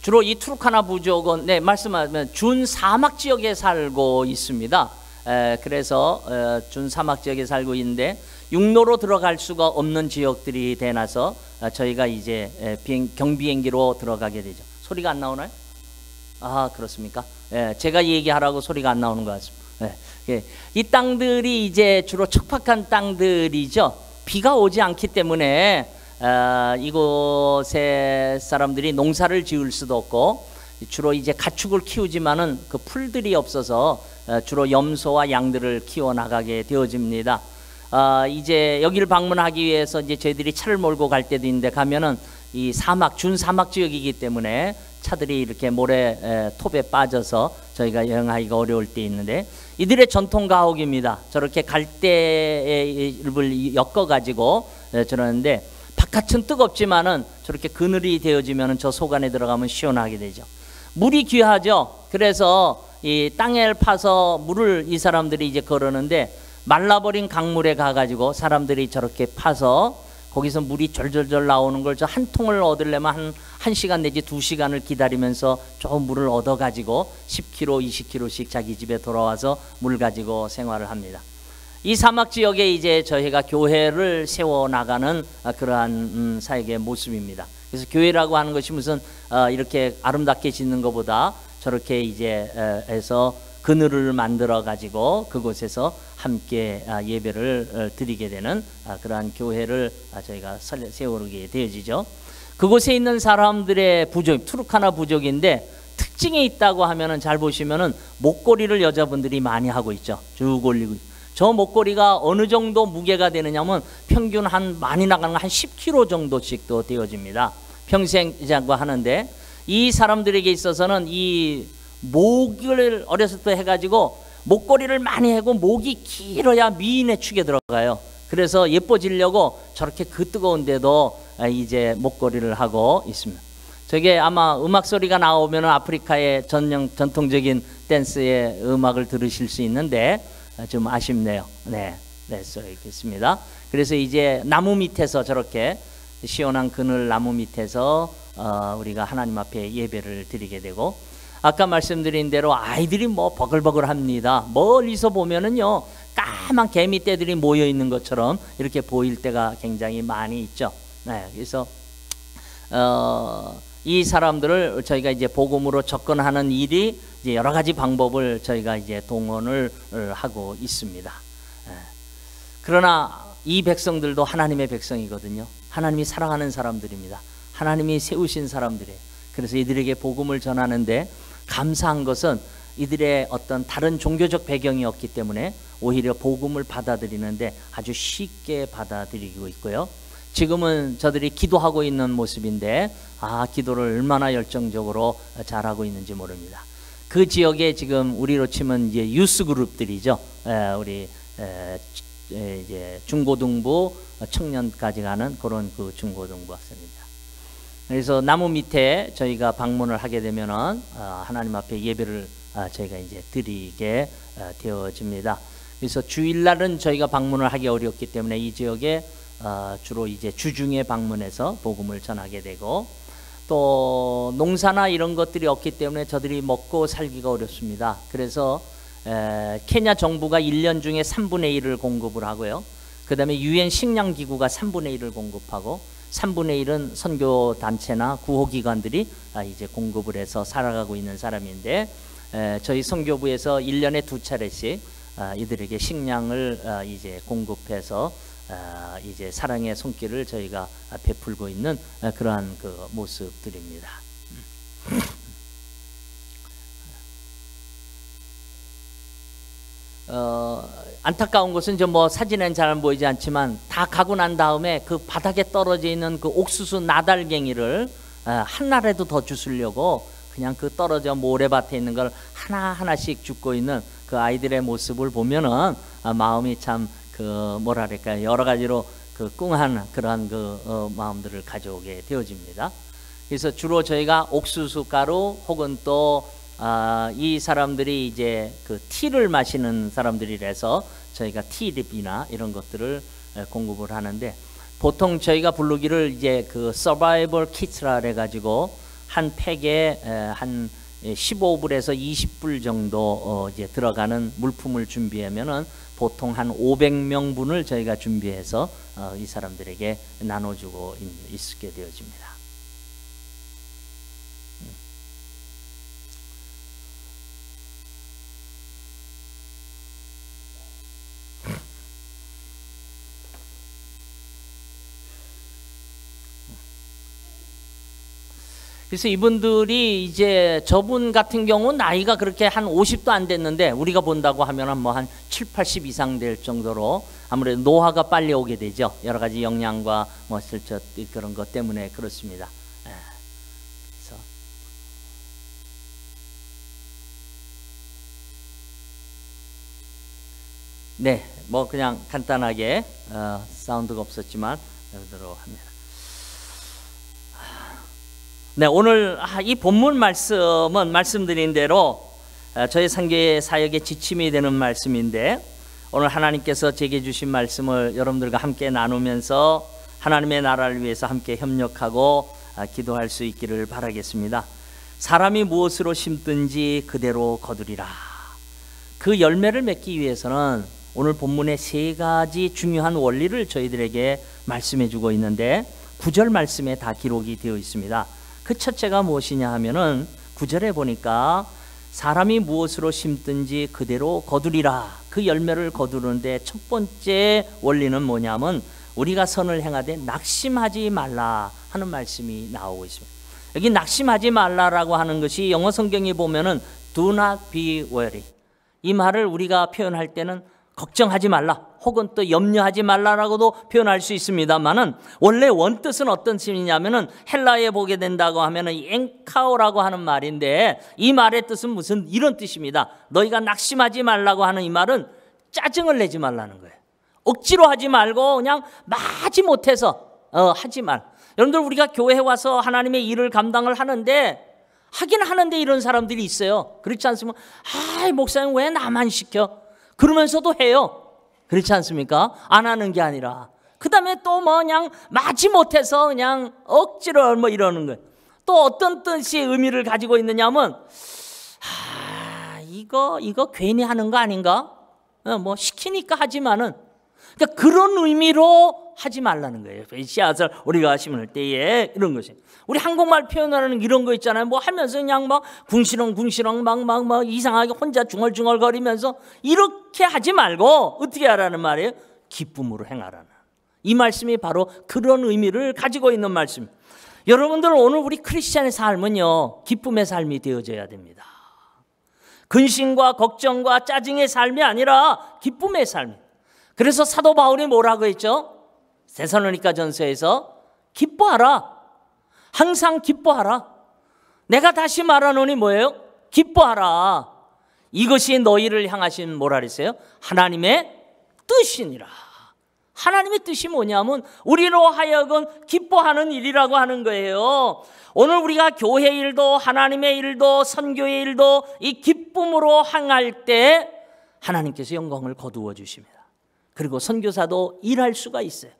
주로 이 투루카나 부족은 말씀하면 준 사막 지역에 살고 있습니다. 그래서 준 사막 지역에 살고 있는데 육로로 들어갈 수가 없는 지역들이 되나서 저희가 이제 경비행기로 들어가게 되죠. 소리가 안 나오나요? 그렇습니까? 제가 얘기하라고 소리가 안 나오는 것 같습니다. 이 땅들이 이제 주로 척박한 땅들이죠. 비가 오지 않기 때문에 이곳에 사람들이 농사를 지을 수도 없고, 주로 이제 가축을 키우지만은 그 풀들이 없어서 주로 염소와 양들을 키워 나가게 되어집니다. 이제 여기를 방문하기 위해서 이제 저희들이 차를 몰고 갈 때도 있는데 가면은 이 사막, 준사막 지역이기 때문에 차들이 이렇게 모래 톱에 빠져서 저희가 여행하기가 어려울 때 있는데 이들의 전통 가옥입니다. 저렇게 갈대의 잎을 엮어가지고 저러는데 바깥은 뜨겁지만은 저렇게 그늘이 되어지면은 저 속 안에 들어가면 시원하게 되죠. 물이 귀하죠. 그래서 이 땅을 파서 물을 이 사람들이 이제 걸었는데 말라버린 강물에 가가지고 사람들이 저렇게 파서 거기서 물이 절절절 나오는 걸 저 한 통을 얻으려면 한 시간 내지 2시간을 기다리면서 저 물을 얻어가지고 10km, 20km씩 자기 집에 돌아와서 물 가지고 생활을 합니다. 이 사막 지역에 이제 저희가 교회를 세워나가는 그러한 사역의 모습입니다. 그래서 교회라고 하는 것이 무슨 이렇게 아름답게 짓는 것보다 저렇게 이제 해서 그늘을 만들어 가지고 그곳에서 함께 예배를 드리게 되는 그러한 교회를 저희가 세우게 되어지죠. 그곳에 있는 사람들의 부족, 투르카나 부족인데 특징이 있다고 하면은 잘 보시면은 목걸이를 여자분들이 많이 하고 있죠. 쭉 올리고. 저 목걸이가 어느 정도 무게가 되느냐면 평균 많이 나가는 한 10kg 정도씩 또 되어집니다. 평생이라고 하는데 이 사람들에게 있어서는 이 목을 어렸을 때 해가지고 목걸이를 많이 하고 목이 길어야 미인의 축에 들어가요. 그래서 예뻐지려고 저렇게 그 뜨거운데도 이제 목걸이를 하고 있습니다. 저게 아마 음악 소리가 나오면 아프리카의 전통적인 댄스의 음악을 들으실 수 있는데 좀 아쉽네요. 네, 써 있겠습니다. 그래서 이제 나무 밑에서 저렇게 시원한 그늘 나무 밑에서 우리가 하나님 앞에 예배를 드리게 되고 아까 말씀드린 대로 아이들이 뭐 버글버글합니다. 멀리서 보면은요 까만 개미떼들이 모여 있는 것처럼 이렇게 보일 때가 굉장히 많이 있죠. 네, 그래서 이 사람들을 저희가 이제 복음으로 접근하는 일이 이제 여러 가지 방법을 저희가 이제 동원을 하고 있습니다. 그러나 이 백성들도 하나님의 백성이거든요. 하나님이 사랑하는 사람들입니다. 하나님이 세우신 사람들이에요. 그래서 이들에게 복음을 전하는데 감사한 것은 이들의 어떤 다른 종교적 배경이 없기 때문에 오히려 복음을 받아들이는데 아주 쉽게 받아들이고 있고요. 지금은 저들이 기도하고 있는 모습인데 기도를 얼마나 열정적으로 잘하고 있는지 모릅니다. 그 지역에 지금 우리로 치면 이제 유스 그룹들이죠. 우리 이제 중고등부 청년까지 가는 그런 그 중고등부 학생입니다. 그래서 나무 밑에 저희가 방문을 하게 되면은 하나님 앞에 예배를 저희가 이제 드리게 되어집니다. 그래서 주일날은 저희가 방문을 하기 어렵기 때문에 이 지역에 주로 이제 주중에 방문해서 복음을 전하게 되고 또 농사나 이런 것들이 없기 때문에 저들이 먹고 살기가 어렵습니다. 그래서 케냐 정부가 1년 중에 3분의 1을 공급을 하고요. 그 다음에 UN 식량기구가 3분의 1을 공급하고 3분의 1은 선교단체나 구호기관들이 이제 공급을 해서 살아가고 있는 사람인데 저희 선교부에서 1년에 2차례씩 이들에게 식량을 이제 공급해서 이제 사랑의 손길을 저희가 베풀고 있는 그러한 그 모습들입니다. 안타까운 것은 이제 뭐 사진엔 잘 보이지 않지만 다 가고 난 다음에 그 바닥에 떨어져 있는 그 옥수수 나달갱이를 한 알에도 더 주스려고 그냥 그 떨어져 모래밭에 있는 걸 하나하나씩 줍고 있는 그 아이들의 모습을 보면은 마음이 참 그 뭐랄까요, 여러 가지로 그 꿍한 그러한 그 마음들을 가져오게 되어집니다. 그래서 주로 저희가 옥수수 가루 혹은 또 이 사람들이 이제 그 티를 마시는 사람들이라서 저희가 티립이나 이런 것들을 공급을 하는데 보통 저희가 부르기를 이제 그 서바이벌 키트라 해가지고 한 팩에 한 15불에서 20불 정도 이제 들어가는 물품을 준비하면은 보통 한 500명분을 저희가 준비해서 이 사람들에게 나눠주고 있게 되어집니다. 그래서 이분들이 이제 저분 같은 경우 나이가 그렇게 한 50도 안 됐는데 우리가 본다고 하면 뭐 한 7, 80 이상 될 정도로 아무래도 노화가 빨리 오게 되죠. 여러 가지 영양과 뭐 그런 것 때문에 그렇습니다. 그래서 네, 뭐 그냥 간단하게 사운드가 없었지만 여기도록 합니다. 네, 오늘 이 본문 말씀은 말씀드린 대로 저희 선교의 사역의 지침이 되는 말씀인데, 오늘 하나님께서 제게 주신 말씀을 여러분들과 함께 나누면서 하나님의 나라를 위해서 함께 협력하고 기도할 수 있기를 바라겠습니다. 사람이 무엇으로 심든지 그대로 거두리라. 그 열매를 맺기 위해서는 오늘 본문의 세 가지 중요한 원리를 저희들에게 말씀해 주고 있는데, 9절 말씀에 다 기록이 되어 있습니다. 그 첫째가 무엇이냐 하면은 9절에 보니까 사람이 무엇으로 심든지 그대로 거두리라. 그 열매를 거두는데 첫 번째 원리는 뭐냐면 우리가 선을 행하되 낙심하지 말라 하는 말씀이 나오고 있습니다. 여기 낙심하지 말라라고 하는 것이 영어 성경에 보면은 do not be worried. 이 말을 우리가 표현할 때는 걱정하지 말라 혹은 또 염려하지 말라라고도 표현할 수 있습니다만은, 원래 원뜻은 어떤 뜻이냐면은 헬라어에 보게 된다고 하면은 엔카오라고 하는 말인데, 이 말의 뜻은 무슨 이런 뜻입니다. 너희가 낙심하지 말라고 하는 이 말은 짜증을 내지 말라는 거예요. 억지로 하지 말고 그냥 마지 못해서 하지 말. 여러분들, 우리가 교회에 와서 하나님의 일을 감당을 하는데 하긴 하는데 이런 사람들이 있어요. 그렇지 않습니까? 목사님 왜 나만 시켜? 그러면서도 해요. 그렇지 않습니까? 안 하는 게 아니라 그 다음에 또 뭐 그냥 마지 못해서 그냥 억지로 뭐 이러는 거예요. 또 어떤 뜻의 의미를 가지고 있느냐면 이거 괜히 하는 거 아닌가? 뭐 시키니까 하지만은, 그러니까 그런 의미로 하지 말라는 거예요. 씨앗을 우리가 심을 때에 이런 것이. 우리 한국말 표현하는 이런 거 있잖아요. 뭐 하면서 그냥 막 궁시렁궁시렁 막 이상하게 혼자 중얼중얼 거리면서 이렇게 하지 말고 어떻게 하라는 말이에요? 기쁨으로 행하라는. 이 말씀이 바로 그런 의미를 가지고 있는 말씀. 여러분들, 오늘 우리 크리스찬의 삶은요, 기쁨의 삶이 되어져야 됩니다. 근심과 걱정과 짜증의 삶이 아니라 기쁨의 삶. 그래서 사도 바울이 뭐라고 했죠? 데살로니가 전서에서 기뻐하라. 항상 기뻐하라. 내가 다시 말하노니 뭐예요? 기뻐하라. 이것이 너희를 향하신 뭐라 그랬어요? 하나님의 뜻이니라. 하나님의 뜻이 뭐냐면 우리로 하여금 기뻐하는 일이라고 하는 거예요. 오늘 우리가 교회 일도 하나님의 일도 선교의 일도 이 기쁨으로 행할 때 하나님께서 영광을 거두어 주십니다. 그리고 선교사도 일할 수가 있어요.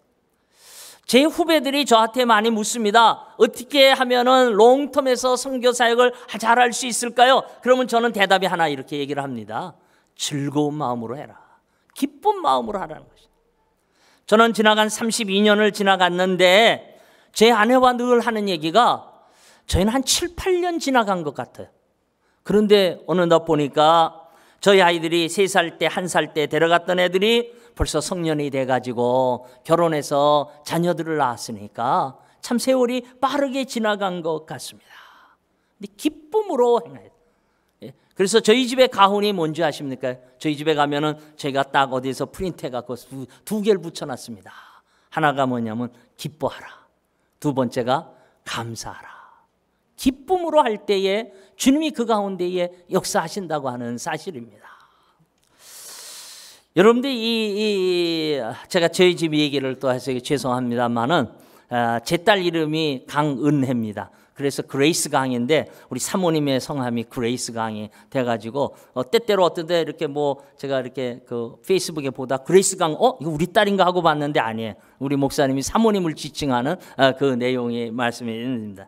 제 후배들이 저한테 많이 묻습니다. 어떻게 하면은 롱텀에서 선교 사역을 잘할 수 있을까요? 그러면 저는 대답이 하나 이렇게 얘기를 합니다. 즐거운 마음으로 해라. 기쁜 마음으로 하라는 것이죠. 저는 지나간 32년을 지나갔는데 제 아내와 늘 하는 얘기가 저희는 한 7, 8년 지나간 것 같아요. 그런데 어느 날 보니까 저희 아이들이 3살 때, 1살 때 데려갔던 애들이 벌써 성년이 돼가지고 결혼해서 자녀들을 낳았으니까 참 세월이 빠르게 지나간 것 같습니다. 근데 기쁨으로 행해요. 그래서 저희 집에 가훈이 뭔지 아십니까? 저희 집에 가면은 제가 딱 어디서 프린트해갖고 두 개를 붙여놨습니다. 하나가 뭐냐면 기뻐하라. 두 번째가 감사하라. 기쁨으로 할 때에 주님이 그 가운데에 역사하신다고 하는 사실입니다. 여러분들 제가 저희 집 얘기를 또 해서 죄송합니다만은 제 딸 이름이 강은혜입니다. 그래서 그레이스 강인데 우리 사모님의 성함이 그레이스 강이 돼가지고 때때로 어떤데 이렇게 뭐 제가 이렇게 그 페이스북에 보다 그레이스 강 이거 우리 딸인가 하고 봤는데 아니에요. 우리 목사님이 사모님을 지칭하는 그 내용의 말씀입니다.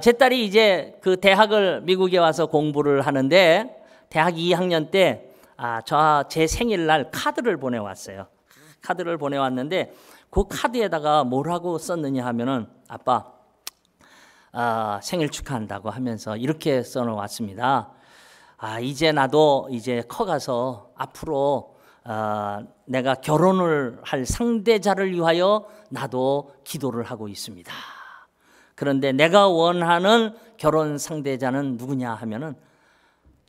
제 딸이 이제 그 대학을 미국에 와서 공부를 하는데 대학 2학년 때 제 생일날 카드를 보내왔어요. 카드를 보내왔는데 그 카드에다가 뭐라고 썼느냐 하면은 아빠 생일 축하한다고 하면서 이렇게 써놓았습니다. 이제 나도 이제 커가서 앞으로 내가 결혼을 할 상대자를 위하여 나도 기도를 하고 있습니다. 그런데 내가 원하는 결혼 상대자는 누구냐 하면은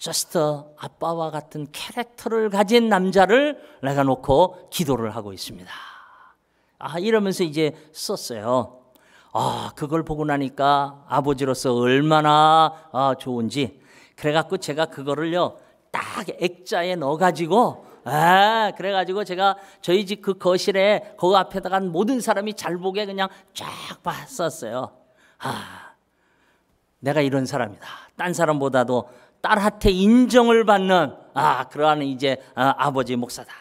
저스트 아빠와 같은 캐릭터를 가진 남자를 내가 놓고 기도를 하고 있습니다. 이러면서 이제 썼어요. 그걸 보고 나니까 아버지로서 얼마나 좋은지. 그래갖고 제가 그거를요 딱 액자에 넣어가지고 그래가지고 제가 저희 집 그 거실에 그 앞에다가 모든 사람이 잘 보게 그냥 쫙 봤었어요. 내가 이런 사람이다. 딴 사람보다도 딸한테 인정을 받는 그러한 이제 아버지 목사다.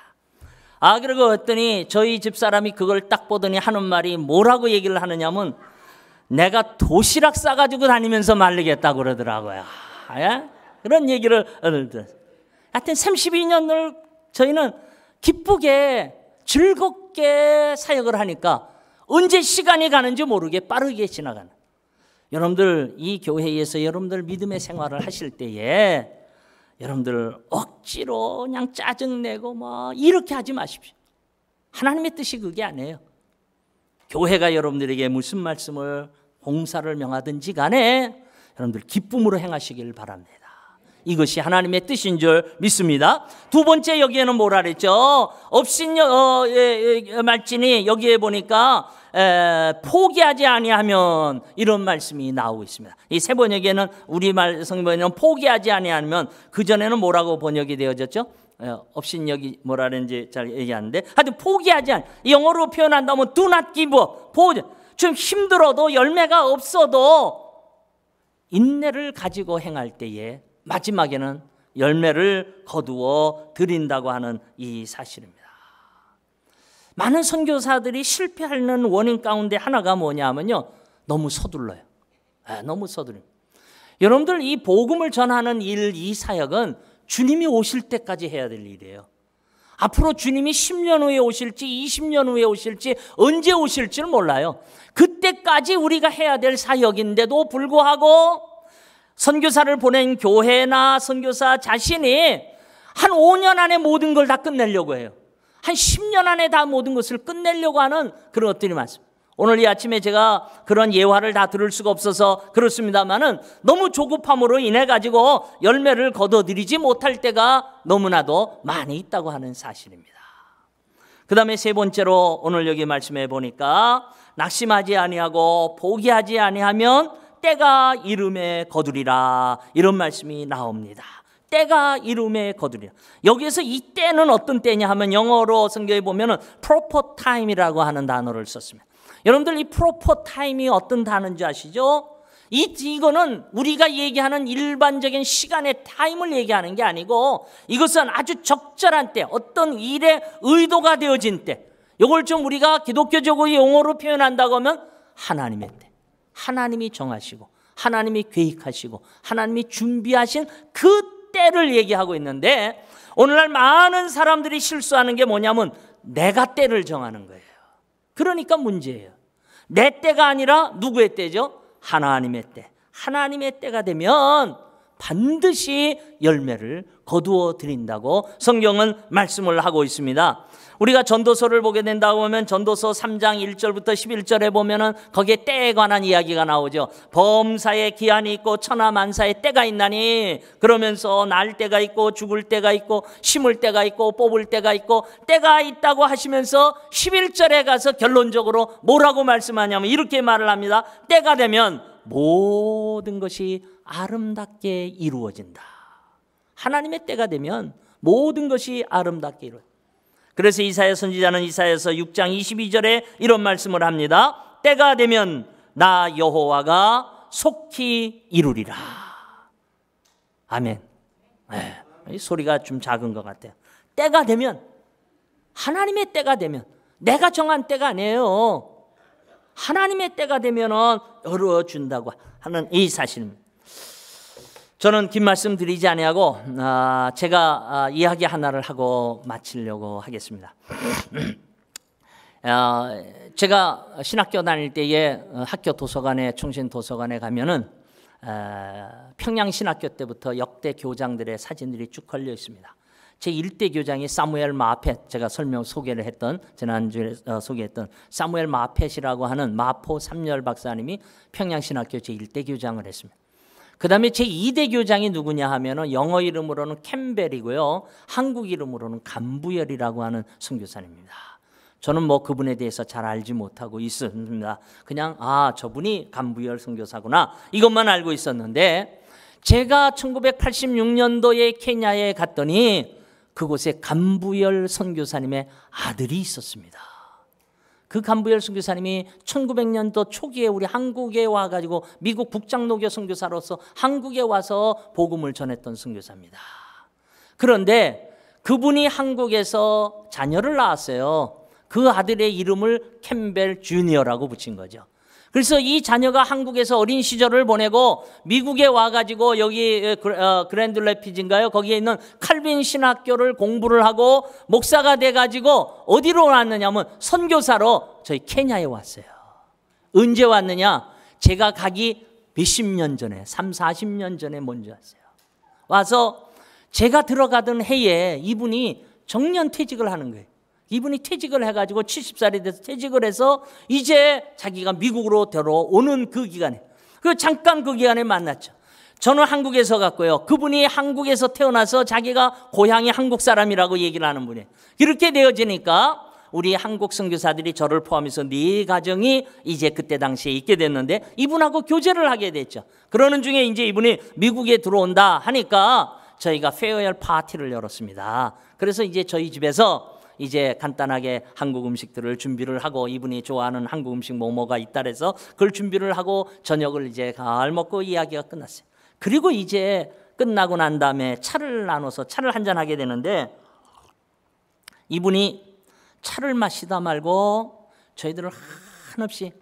그러고 왔더니 저희 집 사람이 그걸 딱 보더니 하는 말이 뭐라고 얘기를 하느냐면 내가 도시락 싸가지고 다니면서 말리겠다고 그러더라고요. 그런 얘기를 들었어요. 하여튼 32년을 저희는 기쁘게 즐겁게 사역을 하니까 언제 시간이 가는지 모르게 빠르게 지나가는. 여러분들 이 교회에서 여러분들 믿음의 생활을 하실 때에 여러분들 억지로 그냥 짜증내고 이렇게 하지 마십시오. 하나님의 뜻이 그게 아니에요. 교회가 여러분들에게 무슨 말씀을 봉사를 명하든지 간에 여러분들 기쁨으로 행하시길 바랍니다. 이것이 하나님의 뜻인 줄 믿습니다. 두 번째 여기에는 뭐라 그랬죠? 말진이 여기에 보니까 포기하지 아니하면 이런 말씀이 나오고 있습니다. 이 세 번역에는 우리말 성경에는 포기하지 아니하면, 그전에는 뭐라고 번역이 되어졌죠? 업신여기 뭐라 그랬는지 잘 얘기하는데 하여튼 포기하지 않. 영어로 표현한다면 do not give up. 좀 힘들어도 열매가 없어도 인내를 가지고 행할 때에 마지막에는 열매를 거두어 드린다고 하는 이 사실입니다. 많은 선교사들이 실패하는 원인 가운데 하나가 뭐냐면요, 너무 서둘러요. 너무 서두릅니다. 여러분들 이 복음을 전하는 일, 이 사역은 주님이 오실 때까지 해야 될 일이에요. 앞으로 주님이 10년 후에 오실지 20년 후에 오실지 언제 오실지는 몰라요. 그때까지 우리가 해야 될 사역인데도 불구하고 선교사를 보낸 교회나 선교사 자신이 한 5년 안에 모든 걸 다 끝내려고 해요. 한 10년 안에 다 모든 것을 끝내려고 하는 그런 것들이 많습니다. 오늘 이 아침에 제가 그런 예화를 다 들을 수가 없어서 그렇습니다만은 너무 조급함으로 인해 가지고 열매를 거둬들이지 못할 때가 너무나도 많이 있다고 하는 사실입니다. 그 다음에 세 번째로 오늘 여기 말씀해 보니까 낙심하지 아니하고 포기하지 아니하면 때가 이름에 거두리라, 이런 말씀이 나옵니다. 때가 이름에 거두리라. 여기에서 이 때는 어떤 때냐 하면 영어로 성경에 보면은 proper time이라고 하는 단어를 썼습니다. 여러분들 이 proper time이 어떤 단어인지 아시죠? 이거는 우리가 얘기하는 일반적인 시간의 타임을 얘기하는 게 아니고 이것은 아주 적절한 때, 어떤 일의 의도가 되어진 때, 이걸 좀 우리가 기독교적으로 용어로 표현한다고 하면 하나님의 때, 하나님이 정하시고 하나님이 계획하시고 하나님이 준비하신 그 때를 얘기하고 있는데, 오늘날 많은 사람들이 실수하는 게 뭐냐면 내가 때를 정하는 거예요. 그러니까 문제예요. 내 때가 아니라 누구의 때죠? 하나님의 때. 하나님의 때가 되면 반드시 열매를 거두어 드린다고 성경은 말씀을 하고 있습니다. 우리가 전도서를 보게 된다고 하면 전도서 3장 1절부터 11절에 보면은 거기에 때에 관한 이야기가 나오죠. 범사에 기한이 있고 천하만사에 때가 있나니, 그러면서 날 때가 있고 죽을 때가 있고 심을 때가 있고 뽑을 때가 있고 때가 있다고 하시면서 11절에 가서 결론적으로 뭐라고 말씀하냐면 이렇게 말을 합니다. 때가 되면 모든 것이 아름답게 이루어진다. 하나님의 때가 되면 모든 것이 아름답게 이루어진다. 그래서 이사야 선지자는 이사야서 6장 22절에 이런 말씀을 합니다. 때가 되면 나 여호와가 속히 이루리라. 아멘. 이 소리가 좀 작은 것 같아요. 때가 되면, 하나님의 때가 되면, 내가 정한 때가 아니에요. 하나님의 때가 되면은 이루어준다고 하는 이 사실입니다. 저는 긴 말씀 드리지 아니하고 제가 이야기 하나를 하고 마치려고 하겠습니다. 제가 신학교 다닐 때에 학교 도서관에, 충신 도서관에 가면은 평양 신학교 때부터 역대 교장들의 사진들이 쭉 걸려 있습니다. 제 1대 교장이 사무엘 마펫, 제가 소개를 했던, 지난주에 소개했던 사무엘 마펫이라고 하는 마포 삼열 박사님이 평양신학교 제 1대 교장을 했습니다. 그 다음에 제 2대 교장이 누구냐 하면은 영어 이름으로는 캠벨이고요, 한국 이름으로는 감부열이라고 하는 선교사님입니다. 저는 뭐 그분에 대해서 잘 알지 못하고 있습니다. 그냥 저분이 감부열 선교사구나 이것만 알고 있었는데, 제가 1986년도에 케냐에 갔더니 그곳에 감부열 선교사님의 아들이 있었습니다. 그 감부열 선교사님이 1900년도 초기에 우리 한국에 와가지고 미국 북장로교 선교사로서 한국에 와서 복음을 전했던 선교사입니다. 그런데 그분이 한국에서 자녀를 낳았어요. 그 아들의 이름을 캠벨 주니어라고 붙인 거죠. 그래서 이 자녀가 한국에서 어린 시절을 보내고 미국에 와가지고 여기 그랜드 래피즈인가요? 거기에 있는 칼빈 신학교를 공부를 하고 목사가 돼가지고 어디로 왔느냐면 선교사로 저희 케냐에 왔어요. 언제 왔느냐? 제가 가기 몇십 년 전에, 30-40년 전에 먼저 왔어요. 와서 제가 들어가던 해에 이분이 정년퇴직을 하는 거예요. 이분이 퇴직을 해가지고 70살이 돼서 퇴직을 해서 이제 자기가 미국으로 들어오는 그 기간에, 잠깐 그 기간에 만났죠. 저는 한국에서 갔고요. 그분이 한국에서 태어나서 자기가 고향이 한국 사람이라고 얘기를 하는 분이에요. 이렇게 되어지니까 우리 한국 선교사들이 저를 포함해서 4가정이 이제 그때 당시에 있게 됐는데 이분하고 교제를 하게 됐죠. 그러는 중에 이제 이분이 미국에 들어온다 하니까 저희가 페어웰 파티를 열었습니다. 그래서 이제 저희 집에서 이제 간단하게 한국 음식들을 준비를 하고, 이분이 좋아하는 한국 음식 뭐가 있다 그래서 그걸 준비를 하고 저녁을 이제 잘 먹고 이야기가 끝났어요. 그리고 이제 끝나고 난 다음에 차를 나눠서 차를 한잔하게 되는데, 이분이 차를 마시다 말고 저희들을 한없이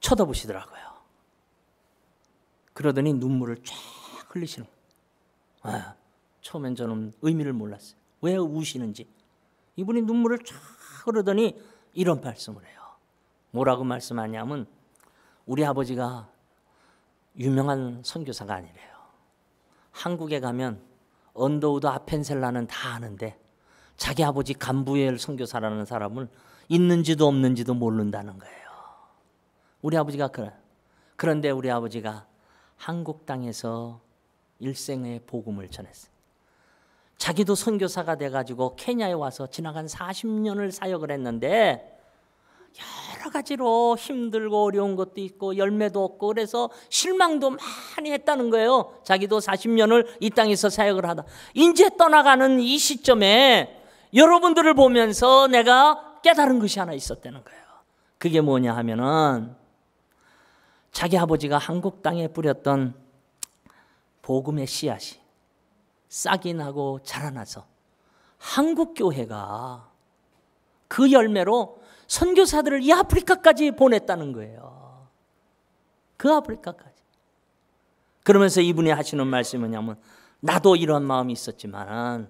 쳐다보시더라고요. 그러더니 눈물을 쫙 흘리시는 거예요. 처음엔 저는 의미를 몰랐어요. 왜 우시는지. 이분이 눈물을 쫙 흐르더니 이런 말씀을 해요. 뭐라고 말씀하냐면, 우리 아버지가 유명한 선교사가 아니래요. 한국에 가면 언더우드 아펜셀라는 다 아는데 자기 아버지 감부엘 선교사라는 사람을 있는지도 없는지도 모른다는 거예요. 우리 아버지가 그래. 그런데 우리 아버지가 한국 땅에서 일생의 복음을 전했어요. 자기도 선교사가 돼가지고 케냐에 와서 지나간 40년을 사역을 했는데 여러 가지로 힘들고 어려운 것도 있고 열매도 없고 그래서 실망도 많이 했다는 거예요. 자기도 40년을 이 땅에서 사역을 하다 이제 떠나가는 이 시점에 여러분들을 보면서 내가 깨달은 것이 하나 있었다는 거예요. 그게 뭐냐 하면은, 자기 아버지가 한국 땅에 뿌렸던 복음의 씨앗이 싹이 나고 자라나서 한국 교회가 그 열매로 선교사들을 이 아프리카까지 보냈다는 거예요. 그 아프리카까지. 그러면서 이분이 하시는 말씀이 뭐냐면, 나도 이런 마음이 있었지만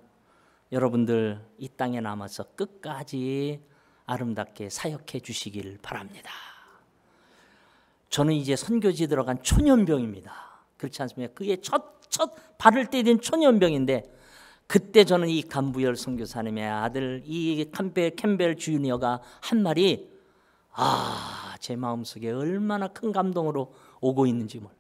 여러분들 이 땅에 남아서 끝까지 아름답게 사역해 주시길 바랍니다. 저는 이제 선교지 들어간 초년병입니다. 그렇지 않습니까? 그게 첫 발을 떼댄 초년병인데, 그때 저는 이 감부열 선교사님의 아들 이 캠벨 주니어가 한 말이 제 마음속에 얼마나 큰 감동으로 오고 있는지 몰라.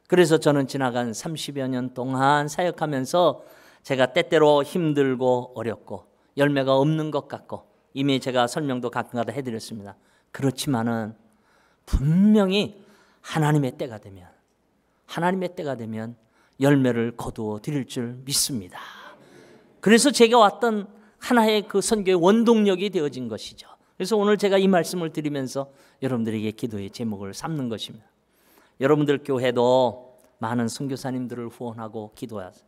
그래서 저는 지나간 30여 년 동안 사역하면서 제가 때때로 힘들고 어렵고 열매가 없는 것 같고, 이미 제가 설명도 가끔가다 해드렸습니다. 그렇지만은 분명히 하나님의 때가 되면 열매를 거두어 드릴 줄 믿습니다. 그래서 제가 왔던 하나의 그 선교의 원동력이 되어진 것이죠. 그래서 오늘 제가 이 말씀을 드리면서 여러분들에게 기도의 제목을 삼는 것입니다. 여러분들 교회도 많은 선교사님들을 후원하고 기도하세요.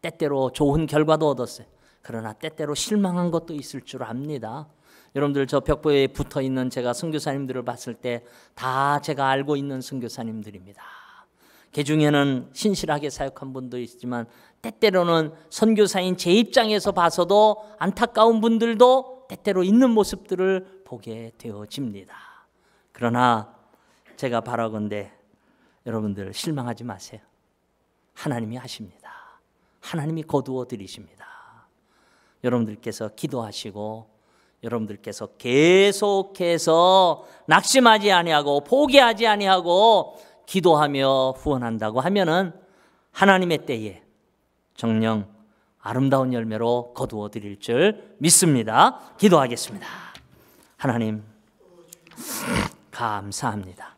때때로 좋은 결과도 얻었어요. 그러나 때때로 실망한 것도 있을 줄 압니다. 여러분들 저 벽보에 붙어있는 제가 선교사님들을 봤을 때 다 제가 알고 있는 선교사님들입니다. 그 중에는 신실하게 사역한 분도 있지만 때때로는 선교사인 제 입장에서 봐서도 안타까운 분들도 때때로 있는 모습들을 보게 되어집니다. 그러나 제가 바라건대 여러분들 실망하지 마세요. 하나님이 하십니다. 하나님이 거두어 드리십니다. 여러분들께서 기도하시고 여러분들께서 계속해서 낙심하지 아니하고 포기하지 아니하고 기도하며 후원한다고 하면은 하나님의 때에 정녕 아름다운 열매로 거두어 드릴 줄 믿습니다. 기도하겠습니다. 하나님, 감사합니다.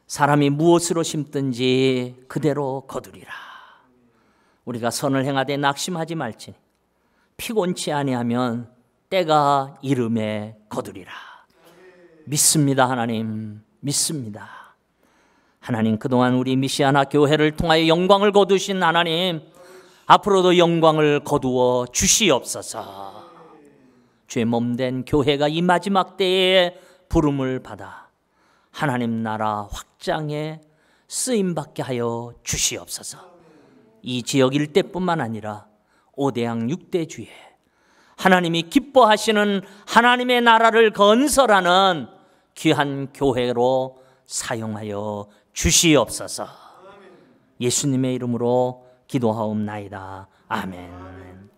사람이 무엇으로 심든지 그대로 거두리라. 우리가 선을 행하되 낙심하지 말지니 피곤치 아니하면 때가 이름에 거두리라. 믿습니다. 하나님, 믿습니다. 하나님, 그동안 우리 미시아나 교회를 통하여 영광을 거두신 하나님, 앞으로도 영광을 거두어 주시옵소서. 주의 몸된 교회가 이 마지막 때에 부름을 받아 하나님 나라 확장에 쓰임받게 하여 주시옵소서. 이 지역 일대뿐만 아니라 5대양 6대주에 하나님이 기뻐하시는 하나님의 나라를 건설하는 귀한 교회로 사용하여 주시옵소서. 예수님의 이름으로 기도하옵나이다. 아멘.